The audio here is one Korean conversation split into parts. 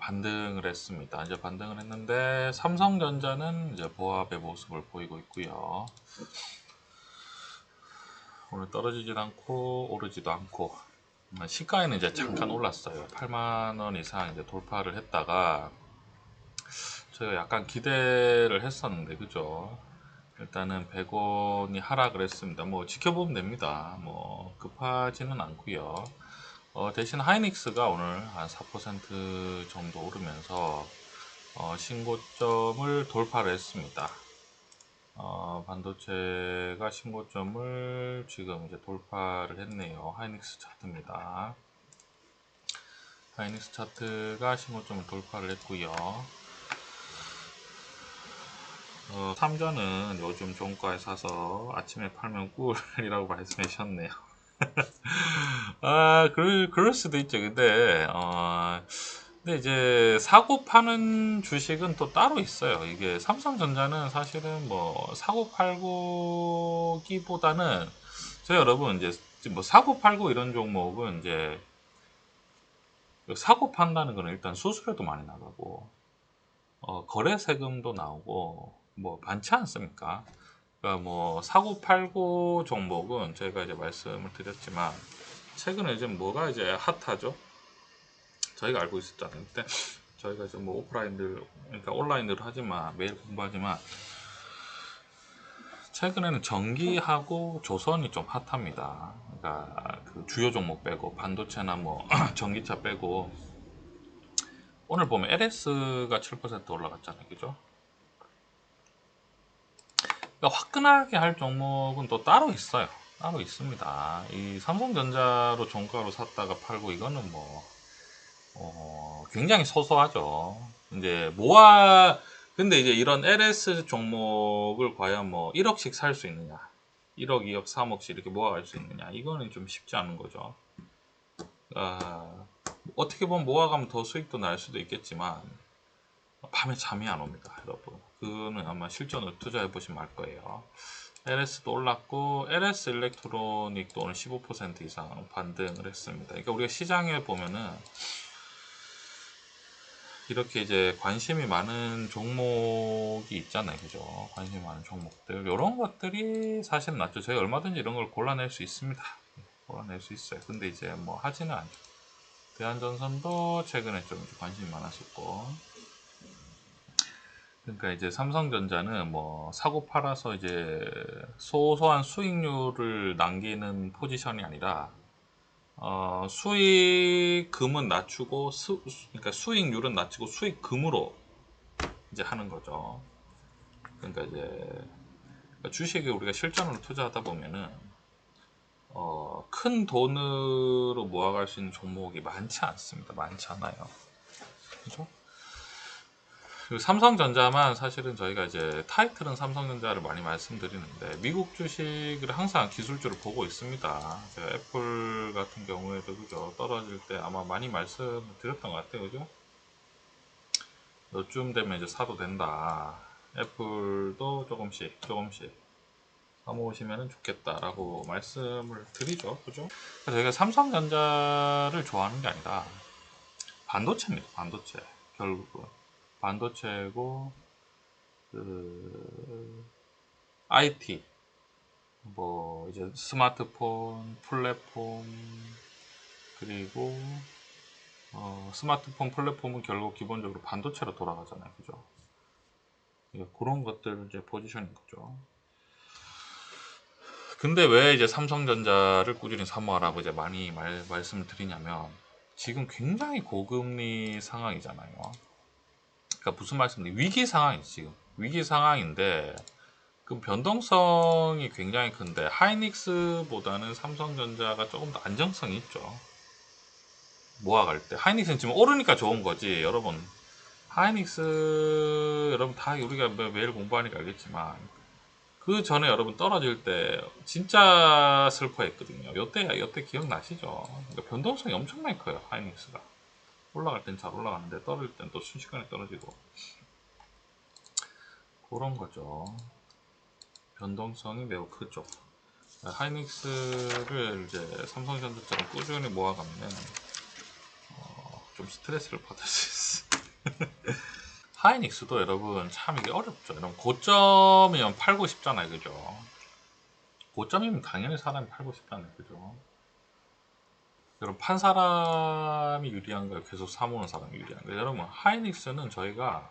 반등을 했습니다. 이제 반등을 했는데 삼성전자는 이제 보합의 모습을 보이고 있고요. 오늘 떨어지지도 않고 오르지도 않고 시가에는 이제 잠깐 올랐어요. 8만 원 이상 이제 돌파를 했다가 저희가 약간 기대를 했었는데 그죠? 일단은 100원이 하락을 했습니다. 뭐 지켜보면 됩니다. 뭐 급하지는 않고요. 대신 하이닉스가 오늘 한 4% 정도 오르면서 신고점을 돌파를 했습니다. 반도체가 신고점을 지금 이제 돌파를 했네요. 하이닉스 차트입니다. 하이닉스 차트가 신고점을 돌파를 했고요. 삼전은 요즘 종가에 사서 아침에 팔면 꿀이라고 말씀해 주셨네요. 그럴 수도 있죠. 근데 이제 사고 파는 주식은 또 따로 있어요. 이게 삼성전자는 사실은 뭐 사고 팔고기보다는 저희 여러분 이제 뭐 사고 팔고 이런 종목은 이제 사고 판다는 거는 일단 수수료도 많이 나가고 거래 세금도 나오고 뭐 많지 않습니까? 그러니까 뭐 사고 팔고 종목은 저희가 이제 말씀을 드렸지만 최근에 이제 뭐가 이제 핫하죠? 저희가 알고 있었잖아요. 그때 저희가 이제 뭐 오프라인들 그러니까 온라인으로 하지만 매일 공부하지만 최근에는 전기하고 조선이 좀 핫합니다. 그러니까 그 주요 종목 빼고 반도체나 뭐 전기차 빼고 오늘 보면 LS가 7% 올라갔잖아요. 그죠? 그러니까 화끈하게 할 종목은 또 따로 있어요. 따로 있습니다. 이 삼성전자로 종가로 샀다가 팔고 이거는 뭐 굉장히 소소하죠. 이제 근데 이제 이런 LS 종목을 과연 뭐 1억씩 살 수 있느냐? 1억, 2억, 3억씩 이렇게 모아갈 수 있느냐? 이거는 좀 쉽지 않은 거죠. 어떻게 보면 모아가면 더 수익도 날 수도 있겠지만 밤에 잠이 안 옵니다, 여러분. 그거는 아마 실전으로 투자해 보시면 알 거예요. LS도 올랐고 LS 일렉트로닉도 오늘 15% 이상 반등을 했습니다. 그러니까 우리가 시장에 보면은 이렇게 이제 관심이 많은 종목이 있잖아요. 그죠? 관심이 많은 종목들. 이런 것들이 사실은 낫죠. 저희 얼마든지 이런 걸 골라낼 수 있습니다. 골라낼 수 있어요. 근데 이제 뭐 하지는 않죠. 대한전선도 최근에 좀 관심이 많았었고. 그러니까 이제 삼성전자는 뭐 사고 팔아서 이제 소소한 수익률을 남기는 포지션이 아니라 수익금은 낮추고 그러니까 수익률은 낮추고 수익금으로 이제 하는 거죠. 그러니까 이제 주식에 우리가 실전으로 투자하다 보면은 큰 돈으로 모아갈 수 있는 종목이 많지 않습니다. 많지 않아요. 그죠? 그리고 삼성전자만 사실은 저희가 이제 타이틀은 삼성전자를 많이 말씀드리는데 미국 주식을 항상 기술주를 보고 있습니다. 제가 애플 같은 경우에도 그죠 떨어질 때 아마 많이 말씀드렸던 것 같아요. 그죠? 요쯤 되면 이제 사도 된다. 애플도 조금씩 사모으시면 좋겠다라고 말씀을 드리죠. 그죠? 그래서 저희가 삼성전자를 좋아하는 게 아니라 반도체입니다. 반도체. 결국은. 반도체고, IT. 뭐, 이제 스마트폰, 플랫폼, 그리고, 스마트폰 플랫폼은 결국 기본적으로 반도체로 돌아가잖아요. 그죠? 그런 것들 이제 포지션인 거죠. 근데 왜 이제 삼성전자를 꾸준히 사모하라고 이제 많이 말씀을 드리냐면 지금 굉장히 고금리 상황이잖아요. 그러니까 무슨 말씀인지 위기 상황이지 지금 위기 상황인데 그 변동성이 굉장히 큰데 하이닉스보다는 삼성전자가 조금 더 안정성이 있죠. 모아갈 때 하이닉스는 지금 오르니까 좋은 거지 여러분. 하이닉스 여러분 다 우리가 매일 공부하니까 알겠지만 그 전에 여러분 떨어질 때 진짜 슬퍼했거든요. 요때 기억나시죠? 그러니까 변동성이 엄청나게 커요. 하이닉스가 올라갈 땐 잘 올라가는데 떨어질 땐 또 순식간에 떨어지고 그런 거죠. 변동성이 매우 크죠. 하이닉스를 이제 삼성전자처럼 꾸준히 모아가면 좀 스트레스를 받을 수 있어요. 하이닉스도 여러분 참 이게 어렵죠. 여러분 고점이면 팔고 싶잖아요, 그죠? 고점이면 당연히 사람이 팔고 싶잖아요, 그죠? 여러분 판 사람이 유리한가요? 계속 사모는 사람이 유리한가요? 여러분 하이닉스는 저희가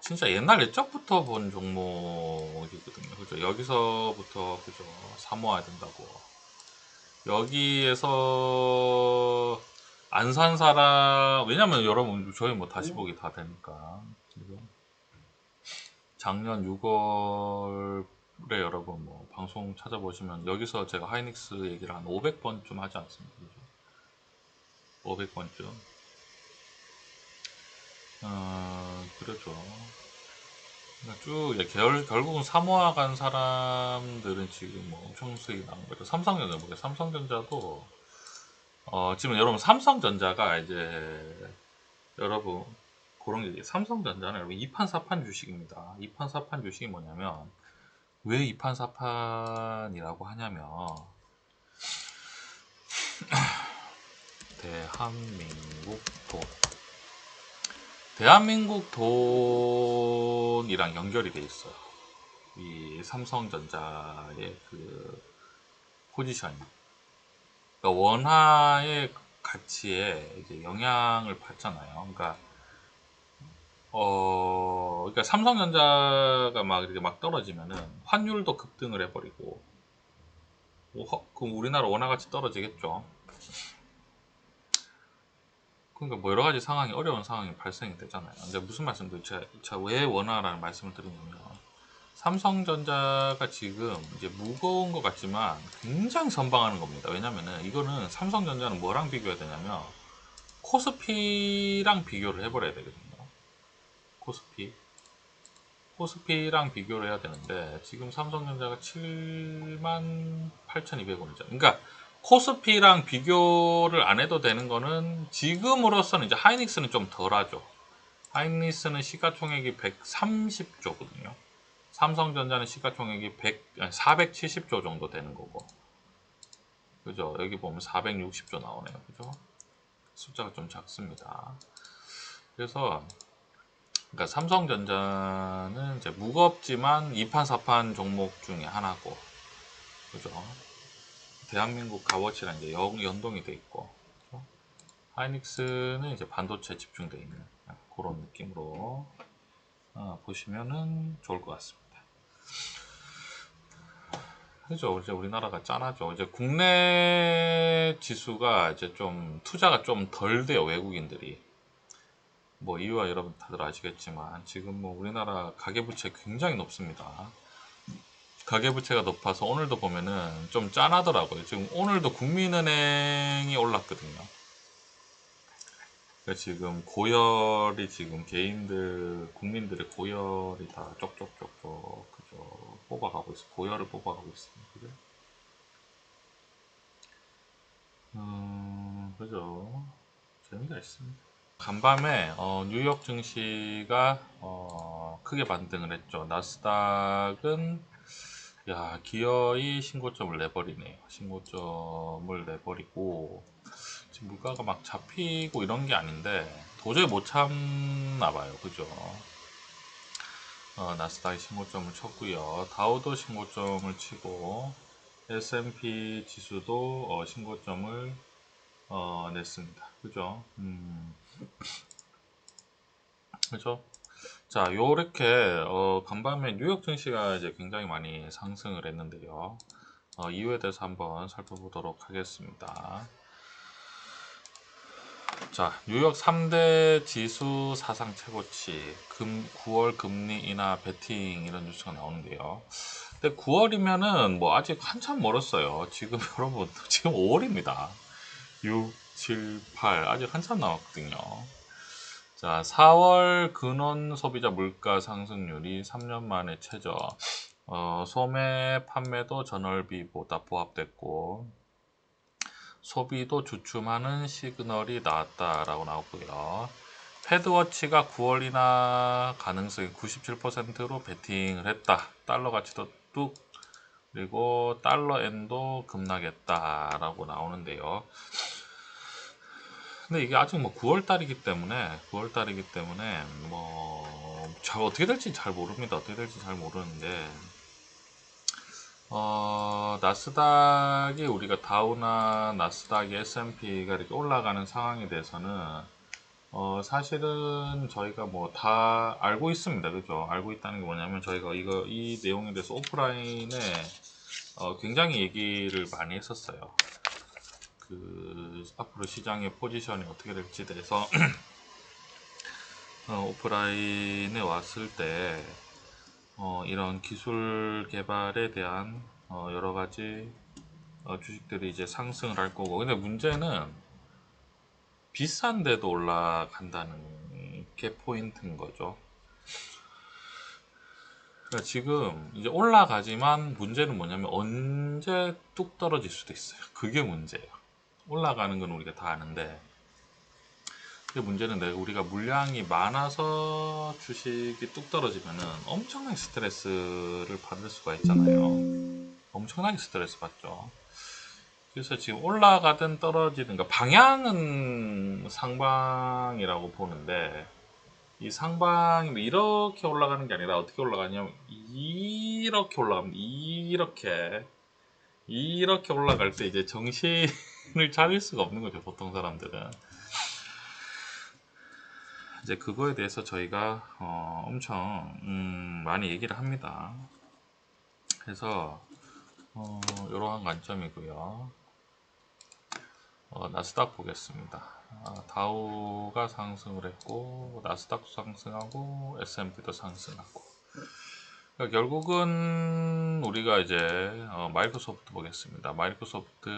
진짜 옛날 옛적부터 본 종목이거든요, 그죠? 여기서부터 그죠? 사모아야 된다고. 여기에서 안 산 사람, 왜냐면 여러분 저희 뭐 다시 보기 다 되니까. 그죠? 작년 6월에 여러분 뭐 방송 찾아보시면 여기서 제가 하이닉스 얘기를 한 500번쯤 하지 않습니까? 그죠? 500번쯤. 그렇죠. 그러니까 쭉 이제 결국은 사모아간 사람들은 지금 뭐 엄청 수익이 나는 거죠. 삼성전자 보게 삼성전자도 지금 여러분 삼성전자가 이제 여러분 그런 게 삼성전자는 여러분 2판 4판 주식입니다. 2판 4판 주식이 뭐냐면 왜 2판 4판이라고 하냐면 대한민국 돈 대한민국 돈이랑 연결이 돼 있어요. 이 삼성전자의 그 포지션이. 그러니까 원화의 가치에 이제 영향을 받잖아요. 그러니까 삼성전자가 막 이렇게 막 떨어지면은 환율도 급등을 해버리고, 그럼 우리나라 원화 가치 떨어지겠죠. 그러니까 뭐 여러 가지 상황이 어려운 상황이 발생이 되잖아요. 근데 무슨 말씀도 제가 왜 원화라는 말씀을 드리냐면 삼성전자가 지금 이제 무거운 것 같지만 굉장히 선방하는 겁니다. 왜냐면은 이거는 삼성전자는 뭐랑 비교해야 되냐면 코스피랑 비교를 해버려야 되거든요. 코스피. 코스피랑 비교를 해야 되는데 지금 삼성전자가 78,200원이죠. 그러니까 코스피랑 비교를 안 해도 되는 거는 지금으로서는 이제 하이닉스는 좀 덜하죠. 하이닉스는 시가총액이 130조거든요. 삼성전자는 시가총액이 470조 정도 되는 거고. 그죠? 여기 보면 460조 나오네요. 그죠? 숫자가 좀 작습니다. 그래서 그러니까 삼성전자는 이제 무겁지만 2판 4판 종목 중에 하나고, 그죠? 대한민국 값어치랑 이제 연동이 돼 있고, 그죠? 하이닉스는 이제 반도체 집중돼 있는 그런 느낌으로 보시면은 좋을 것 같습니다. 그죠? 이제 우리나라가 짠하죠. 이제 국내 지수가 이제 좀 투자가 좀 덜 돼요, 외국인들이. 뭐 이유와 여러분 다들 아시겠지만 지금 뭐 우리나라 가계부채 굉장히 높습니다. 가계부채가 높아서 오늘도 보면은 좀 짠하더라고요. 지금 오늘도 국민은행이 올랐거든요. 그러니까 지금 고열이 지금 국민들의 고열이 다 쪽쪽쪽쪽 그죠 뽑아가고 있어. 고열을 뽑아가고 있습니다. 그죠? 그죠? 재미가 있습니다. 간밤에 뉴욕 증시가 크게 반등을 했죠. 나스닥은 기어이 신고점을 내버리네요. 신고점을 내버리고 지금 물가가 막 잡히고 이런 게 아닌데 도저히 못 참나 봐요. 그죠? 나스닥이 신고점을 쳤고요. 다우도 신고점을 치고 S&P 지수도 신고점을 냈습니다. 그죠? 그죠? 자, 요렇게 간밤에 뉴욕 증시가 이제 굉장히 많이 상승을 했는데요. 이유에 대해서 한번 살펴보도록 하겠습니다. 자, 뉴욕 3대 지수 사상 최고치 9월 금리 인하 베팅 이런 뉴스가 나오는데요. 근데 9월이면은 뭐 아직 한참 멀었어요. 지금 여러분 지금 5월입니다. 6, 7, 8 아직 한참 남았거든요. 자, 4월 근원 소비자 물가 상승률이 3년 만에 최저. 소매 판매도 전월비보다 보합됐고 소비도 주춤하는 시그널이 나왔다라고 나오고요. 패드워치가 9월 인하 가능성이 97%로 베팅을 했다. 달러 가치도 뚝 그리고 달러 엔도 급락했다라고 나오는데요. 근데 이게 아직 뭐 9월 달이기 때문에 뭐 어떻게 될지 잘 모릅니다. 어떻게 될지 잘 모르는데 나스닥이 우리가 다우나 나스닥이 S&P가 이렇게 올라가는 상황에 대해서는 사실은 저희가 뭐 다 알고 있습니다. 그죠? 알고 있다는 게 뭐냐면 저희가 이 내용에 대해서 오프라인에 굉장히 얘기를 많이 했었어요. 그 앞으로 시장의 포지션이 어떻게 될지에 대해서 오프라인에 왔을 때 이런 기술 개발에 대한 여러 가지 주식들이 이제 상승을 할 거고, 근데 문제는 비싼데도 올라간다는 게 포인트인 거죠. 그러니까 지금 이제 올라가지만 문제는 뭐냐면 언제 뚝 떨어질 수도 있어요. 그게 문제예요. 올라가는 건 우리가 다 아는데, 그 문제는 우리가 물량이 많아서 주식이 뚝 떨어지면은 엄청나게 스트레스를 받을 수가 있잖아요. 엄청나게 스트레스 받죠. 그래서 지금 올라가든 떨어지든, 그러니까 방향은 상방이라고 보는데, 이 상방이 이렇게 올라가는 게 아니라 어떻게 올라가냐면 이렇게 올라가면 이렇게 올라갈 때 이제 정신을 차릴 수가 없는 거죠, 보통 사람들은. 이제 그거에 대해서 저희가 엄청 많이 얘기를 합니다. 그래서 이러한 관점이고요. 나스닥 보겠습니다. 다우가 상승을 했고 나스닥도 상승하고 S&P도 상승하고, 그러니까 결국은 우리가 이제 마이크로소프트 보겠습니다. 마이크로소프트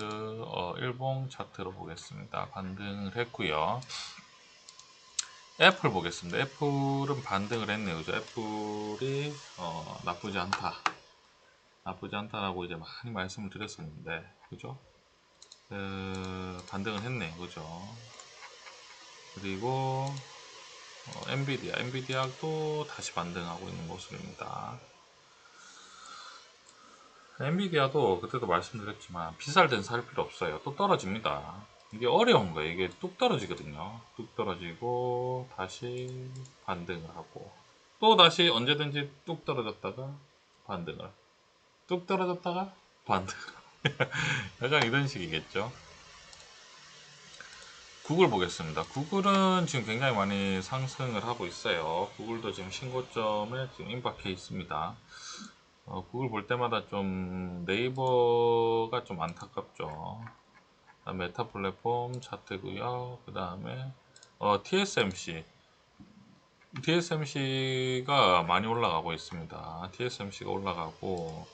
일봉 차트로 보겠습니다. 반등을 했고요. 애플 보겠습니다. 애플은 반등을 했네요. 그죠? 애플이 나쁘지 않다라고 이제 많이 말씀을 드렸었는데, 그죠? 반등을 했네요. 그죠? 그리고 엔비디아도 다시 반등하고 있는 모습입니다. 엔비디아도 그때도 말씀드렸지만 비쌀 땐 살 필요 없어요. 또 떨어집니다. 이게 어려운 거예요. 이게 뚝 떨어지거든요. 뚝 떨어지고 다시 반등을 하고 또 다시 언제든지 뚝 떨어졌다가 반등을 하고 뚝 떨어졌다가 반등을 약간 이런 식이겠죠. 구글 보겠습니다. 구글은 지금 굉장히 많이 상승을 하고 있어요. 구글도 지금 신고점에 지금 임박해 있습니다. 구글 볼 때마다 좀 네이버가 좀 안타깝죠. 메타 플랫폼 차트고요. 그 다음에 TSMC가 많이 올라가고 있습니다. TSMC가 올라가고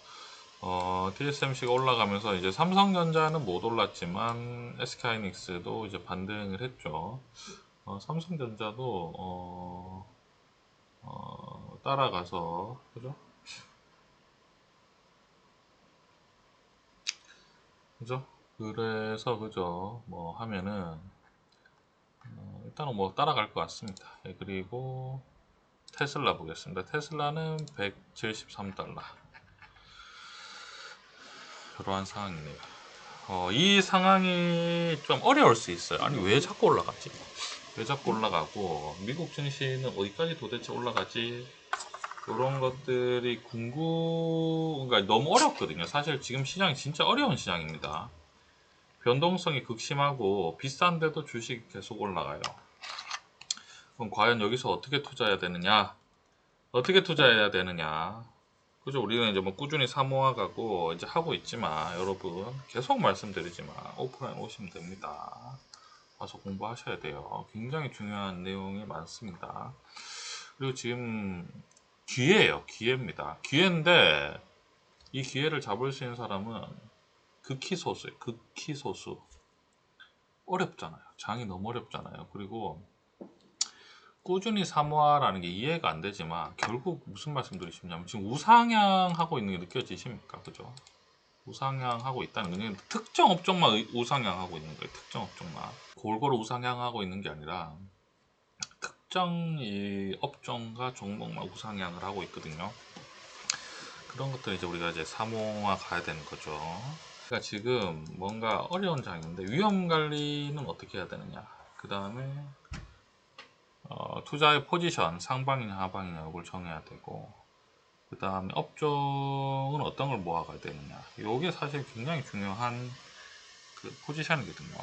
TSMC가 올라가면서 이제 삼성전자는 못 올랐지만 SK하이닉스도 이제 반등을 했죠. 삼성전자도 따라가서, 그죠? 그죠? 그래서 그죠? 뭐 하면은 일단은 뭐 따라갈 것 같습니다. 예, 그리고 테슬라 보겠습니다. 테슬라는 173달러. 그러한 상황이네요. 이 상황이 좀 어려울 수 있어요. 아니 왜 자꾸 올라가지? 왜 자꾸 올라가고 미국 증시는 어디까지 도대체 올라가지? 이런 것들이 그러니까 너무 어렵거든요. 사실 지금 시장이 진짜 어려운 시장입니다. 변동성이 극심하고 비싼데도 주식이 계속 올라가요. 그럼 과연 여기서 어떻게 투자해야 되느냐? 어떻게 투자해야 되느냐? 그죠? 우리는 이제 뭐 꾸준히 사모아가고 이제 하고 있지만 여러분 계속 말씀드리지만 오프라인 오시면 됩니다. 와서 공부하셔야 돼요. 굉장히 중요한 내용이 많습니다. 그리고 지금 기회예요. 기회입니다. 기회인데 이 기회를 잡을 수 있는 사람은 극히 소수예요. 극히 소수. 어렵잖아요. 장이 너무 어렵잖아요. 그리고 꾸준히 사모아라는 게 이해가 안 되지만 결국 무슨 말씀드리고 싶냐면 지금 우상향하고 있는 게 느껴지십니까? 그죠? 우상향하고 있다는 건 특정 업종만 우상향하고 있는 거예요. 특정 업종만. 골고루 우상향하고 있는 게 아니라 특정 이 업종과 종목만 우상향을 하고 있거든요. 그런 것들 이제 우리가 이제 사모아 가야 되는 거죠. 그러니까 지금 뭔가 어려운 장인데 위험 관리는 어떻게 해야 되느냐? 그 다음에 투자의 포지션 상방이냐 하방이냐 이걸 정해야 되고, 그 다음에 업종은 어떤 걸 모아가야 되느냐, 이게 사실 굉장히 중요한 그 포지션이거든요.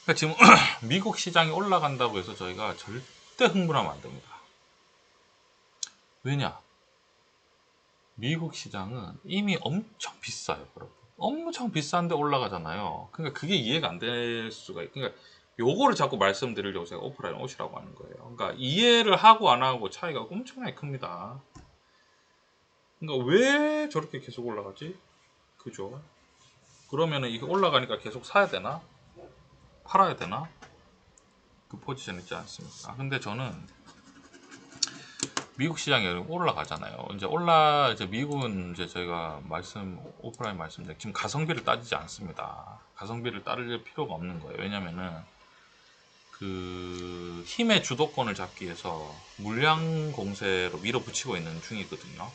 그러니까 지금 미국 시장이 올라간다고 해서 저희가 절대 흥분하면 안 됩니다. 왜냐? 미국 시장은 이미 엄청 비싸요, 여러분. 엄청 비싼데 올라가잖아요. 그러니까 그게 이해가 안 될 수가 있어요. 그러니까 요거를 자꾸 말씀드리려고 제가 오프라인 오시라고 하는 거예요. 그러니까 이해를 하고 안 하고 차이가 엄청나게 큽니다. 그러니까 왜 저렇게 계속 올라가지? 그죠? 그러면은 이게 올라가니까 계속 사야 되나? 팔아야 되나? 그 포지션 있지 않습니까? 근데 저는 미국 시장이 올라가잖아요. 이제 미국은 이제 저희가 오프라인 말씀드린 지금 가성비를 따지지 않습니다. 가성비를 따를 필요가 없는 거예요. 왜냐면은 그 힘의 주도권을 잡기 위해서 물량 공세로 밀어붙이고 있는 중이거든요.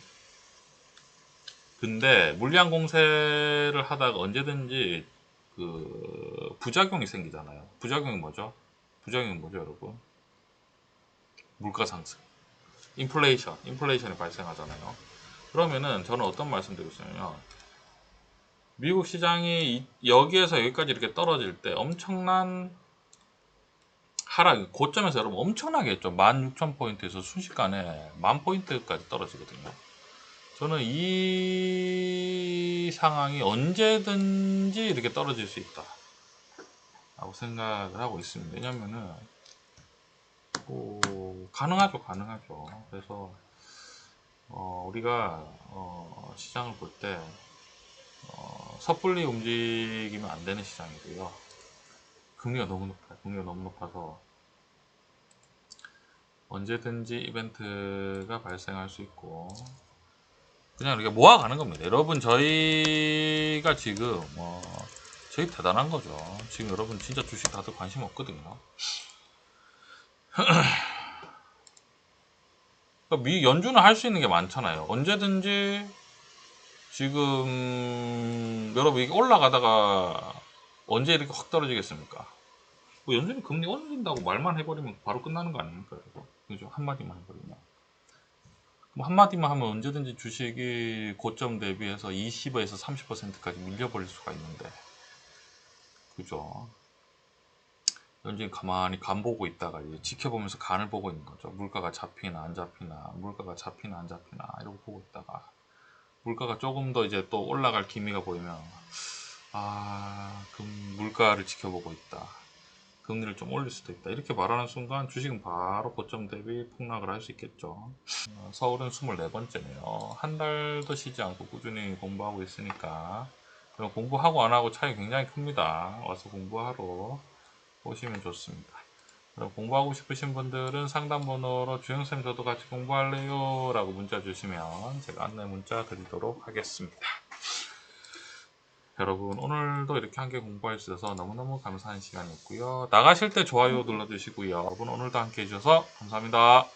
근데 물량 공세를 하다가 언제든지 그 부작용이 생기잖아요. 부작용이 뭐죠, 여러분? 물가 상승. 인플레이션이 발생하잖아요. 그러면은 저는 어떤 말씀 드리고 있냐면, 미국 시장이 여기에서 여기까지 이렇게 떨어질 때 엄청난 하락, 고점에서 여러분 엄청나게 했죠. 16,000포인트에서 순식간에 10,000포인트까지 떨어지거든요. 저는 이 상황이 언제든지 이렇게 떨어질 수 있다 라고 생각을 하고 있습니다. 왜냐면은 가능하죠. 그래서 우리가 시장을 볼 때 섣불리 움직이면 안 되는 시장이고요. 금리가 너무 높아서 언제든지 이벤트가 발생할 수 있고, 그냥 이렇게 모아가는 겁니다. 여러분, 저희가 지금 저희 대단한 거죠. 지금 여러분 진짜 주식 다들 관심 없거든요. 그러니까 연준은 할 수 있는 게 많잖아요. 언제든지 지금 여러분 이게 올라가다가 언제 이렇게 확 떨어지겠습니까? 뭐 연준이 금리 올린다고 말만 해버리면 바로 끝나는 거 아닙니까? 그죠? 한마디만 해버리면. 뭐 한마디만 하면 언제든지 주식이 고점 대비해서 20에서 30%까지 밀려버릴 수가 있는데, 그죠? 연준이 가만히 간 보고 있다가 이제 지켜보면서 간을 보고 있는 거죠. 물가가 잡히나 안 잡히나, 이러고 보고 있다가 물가가 조금 더 이제 또 올라갈 기미가 보이면, 물가를 지켜보고 있다, 금리를 좀 올릴 수도 있다, 이렇게 말하는 순간 주식은 바로 고점 대비 폭락을 할 수 있겠죠. 서울은 24번째네요. 한 달도 쉬지 않고 꾸준히 공부하고 있으니까, 그럼 공부하고 안 하고 차이 굉장히 큽니다. 와서 공부하러 오시면 좋습니다. 그럼 공부하고 싶으신 분들은 상담 번호로 주영쌤 저도 같이 공부할래요 라고 문자 주시면 제가 안내 문자 드리도록 하겠습니다. 여러분, 오늘도 이렇게 함께 공부할 수 있어서 너무너무 감사한 시간이었고요. 나가실 때 좋아요 눌러주시고요. 여러분, 오늘도 함께 해주셔서 감사합니다.